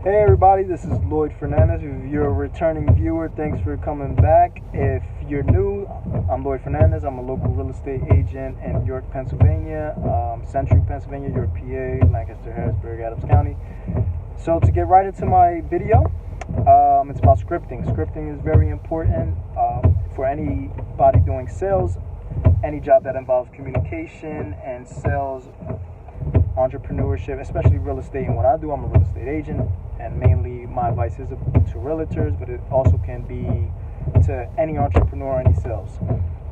Hey everybody, this is Lloyd Fernandez. If you're a returning viewer, thanks for coming back. If you're new, I'm Lloyd Fernandez. I'm a local real estate agent in York, Pennsylvania, Central Pennsylvania, York, PA, Lancaster, Harrisburg, Adams County. So to get right into my video, it's about scripting. Scripting is very important for anybody doing sales, any job that involves communication and sales, entrepreneurship, especially real estate. And what I do, I'm a real estate agent, and mainly my advice is to realtors, but it also can be to any entrepreneur, any sales.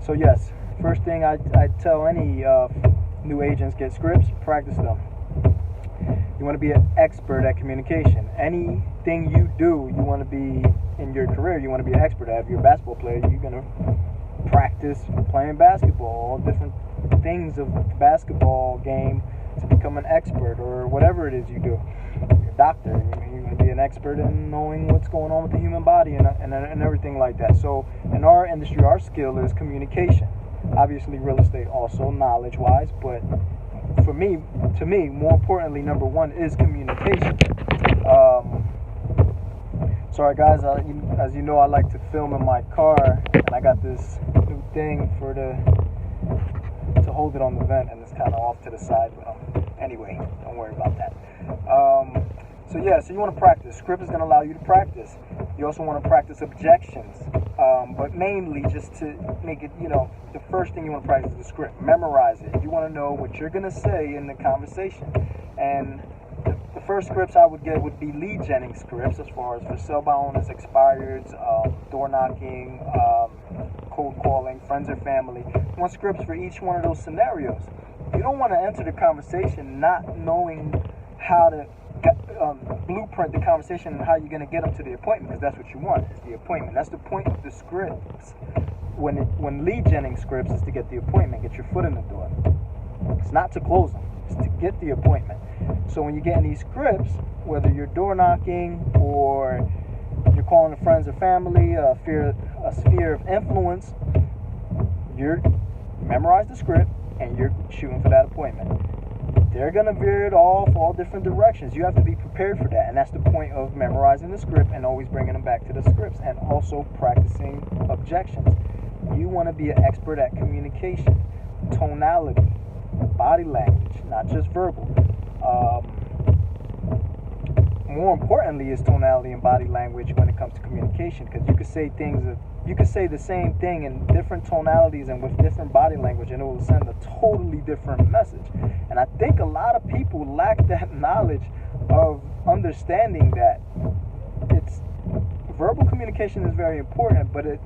So yes, first thing I tell any new agents, get scripts, practice them. You want to be an expert at communication. Anything you do, you want to be in your career, you want to be an expert at. If you're a basketball player, you're going to practice playing basketball, all different things of the basketball game to become an expert, or whatever it is you do. You're a doctor, you're going to be an expert in knowing what's going on with the human body and everything like that. So in our industry, our skill is communication. Obviously real estate also knowledge-wise, but to me, more importantly, number one is communication. Sorry guys, as you know, I like to film in my car, and I got this new thing to hold it on the vent, and it's kind of off to the side, but anyway, don't worry about that. So you want to practice. Script is going to allow you to practice. You also want to practice objections, but mainly just to make it, the first thing you want to practice is the script. Memorize it. You want to know what you're going to say in the conversation. And the first scripts I would get would be lead genning scripts, as far as for sell by owners, expireds, door knocking, cold calling, friends or family. You want scripts for each one of those scenarios. You don't want to enter the conversation not knowing how to blueprint the conversation and how you're going to get them to the appointment, because that's what you want, is the appointment. That's the point of the scripts. When lead genning scripts is to get the appointment, get your foot in the door. It's not to close them, it's to get the appointment. So when you get in these scripts, whether you're door knocking or you're calling a friends or family, a sphere of influence, you're memorize the script and you're shooting for that appointment. They're going to veer it off all different directions. You have to be prepared for that, and that's the point of memorizing the script and always bringing them back to the scripts, and also practicing objections. You want to be an expert at communication, tonality, body language, not just verbal. More importantly is tonality and body language when it comes to communication, because you could say the same thing in different tonalities and with different body language, and it will send a totally different message. And I think a lot of people lack that knowledge of understanding that it's verbal communication is very important, but the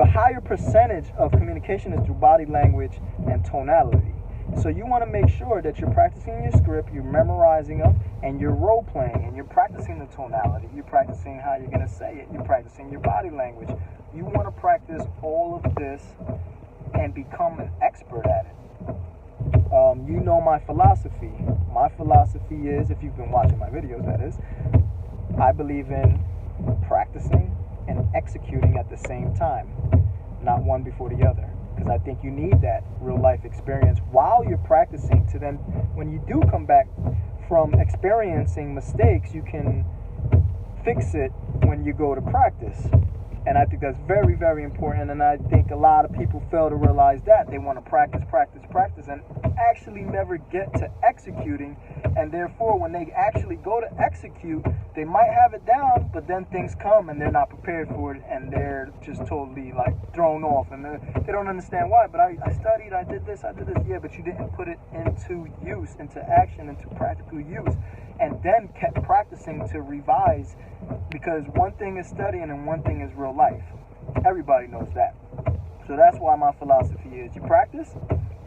higher percentage of communication is through body language and tonality. So you want to make sure that you're practicing your script, you're memorizing them, and you're role playing, and you're practicing the tonality, you're practicing how you're going to say it, you're practicing your body language. You want to practice all of this and become an expert at it. You know my philosophy. My philosophy is, if you've been watching my videos, that is, I believe in practicing and executing at the same time, not one before the other. Because I think you need that real life experience while you're practicing, to then, when you do come back from experiencing mistakes, you can fix it when you go to practice. And I think that's very, very important, and I think a lot of people fail to realize that. They want to practice, and actually never get to executing, and therefore when they actually go to execute, they might have it down, but then things come and they're not prepared for it, and they're just totally thrown off, and they don't understand why. But I studied, I did this, yeah, but you didn't put it into use, into action, into practical use, and then kept practicing to revise, because one thing is studying and one thing is real life. Everybody knows that. So that's why my philosophy is you practice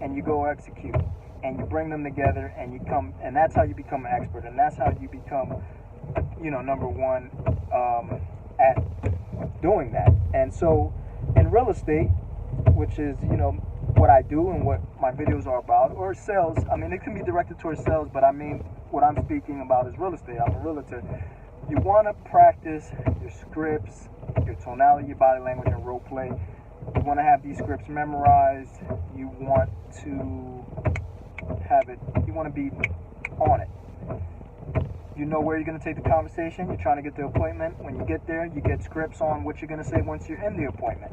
and you go execute, and you bring them together, and that's how you become an expert, and that's how you become, number one at doing that. And so in real estate, which is, what I do and what my videos are about, or sales, it can be directed towards sales, but what I'm speaking about is real estate. I'm a realtor. You want to practice your scripts, your tonality, your body language, and role play. You want to have these scripts memorized. You want to have it. You want to be on it. You know where you're going to take the conversation. You're trying to get the appointment. When you get there, you get scripts on what you're going to say once you're in the appointment.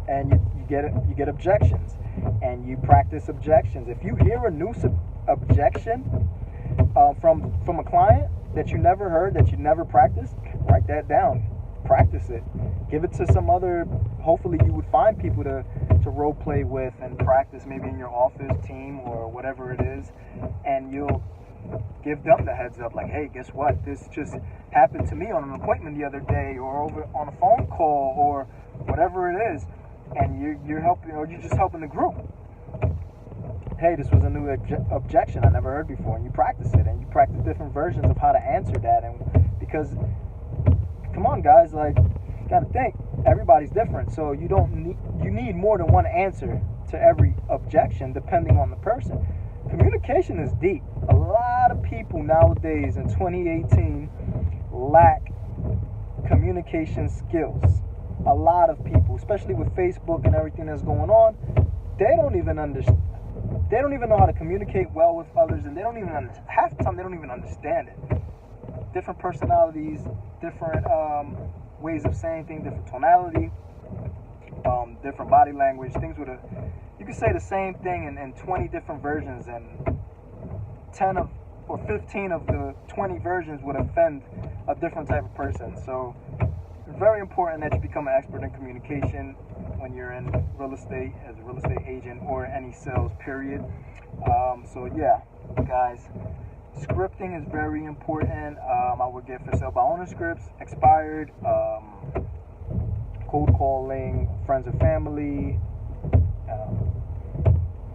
And you get objections. And you practice objections. If you hear a new objection from a client that you never heard, that you never practiced, write that down. Practice it. Give it to some other, hopefully you would find people to role play with and practice, maybe in your office, team, or whatever it is, and you'll give them the heads up, like, hey, guess what? This just happened to me on an appointment the other day, or over on a phone call, or whatever it is, and you're helping, or you're just helping the group. Hey, this was a new objection I never heard before, and you practice it, and you practice different versions of how to answer that, and because, come on, guys, like, you gotta think, everybody's different, so you need more than one answer to every objection, depending on the person. Communication is deep. A lot of people nowadays in 2018 lack communication skills. A lot of people, especially with Facebook and everything that's going on, they don't even understand. They don't even know how to communicate well with others, and they don't even half the time they don't even understand it. Different personalities, different ways of saying things, different tonality, different body language, things with you can say the same thing in 20 different versions, and 10 or 15 of the 20 versions would offend a different type of person. So it's very important that you become an expert in communication when you're in real estate, as a real estate agent, or any sales, period. So yeah, guys, scripting is very important. I would get for sale by owner scripts, expired, cold calling, friends and family.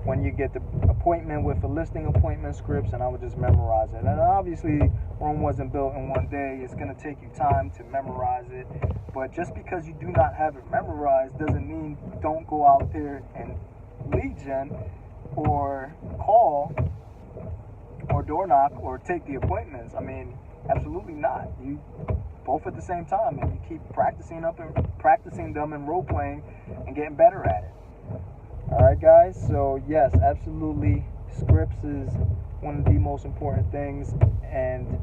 When you get the appointment with the listing appointment scripts, and I would just memorize it. And obviously, Rome wasn't built in one day. It's going to take you time to memorize it. But just because you do not have it memorized doesn't mean don't go out there and lead gen, or call, or door knock, or take the appointments. I mean, absolutely not. You both at the same time, and you keep practicing them and role playing and getting better at it. Alright, guys, so yes, absolutely, scripts is one of the most important things, and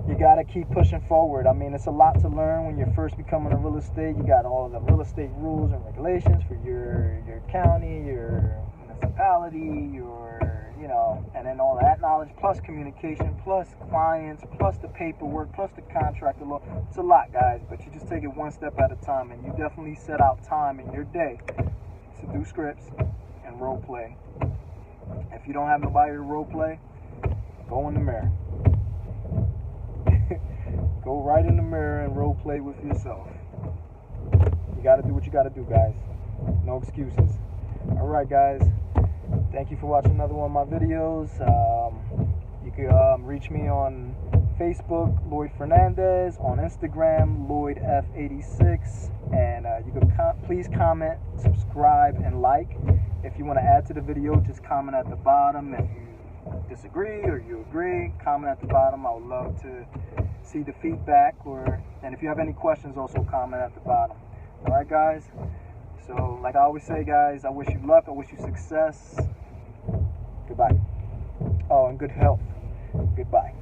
you got to keep pushing forward. I mean, it's a lot to learn when you're first becoming a real estate. You got all of the real estate rules and regulations for your county, your municipality, and then all that knowledge, plus communication, plus clients, plus the paperwork, plus the contract law. It's a lot, guys, but you just take it one step at a time, and you definitely set out time in your day to do scripts and role play. If you don't have nobody to role play, go in the mirror. Go right in the mirror and role play with yourself. You got to do what you got to do, guys. No excuses. Alright, guys. Thank you for watching another one of my videos. You can reach me on Facebook, Lloyd Fernandez, on Instagram, LloydF86, and you can please comment, subscribe, and like. If you want to add to the video, just comment at the bottom. If you disagree or you agree, comment at the bottom. I would love to see the feedback, and if you have any questions, also comment at the bottom. Alright, guys, so like I always say, guys, I wish you luck, I wish you success. Goodbye. Oh, and good health. Goodbye.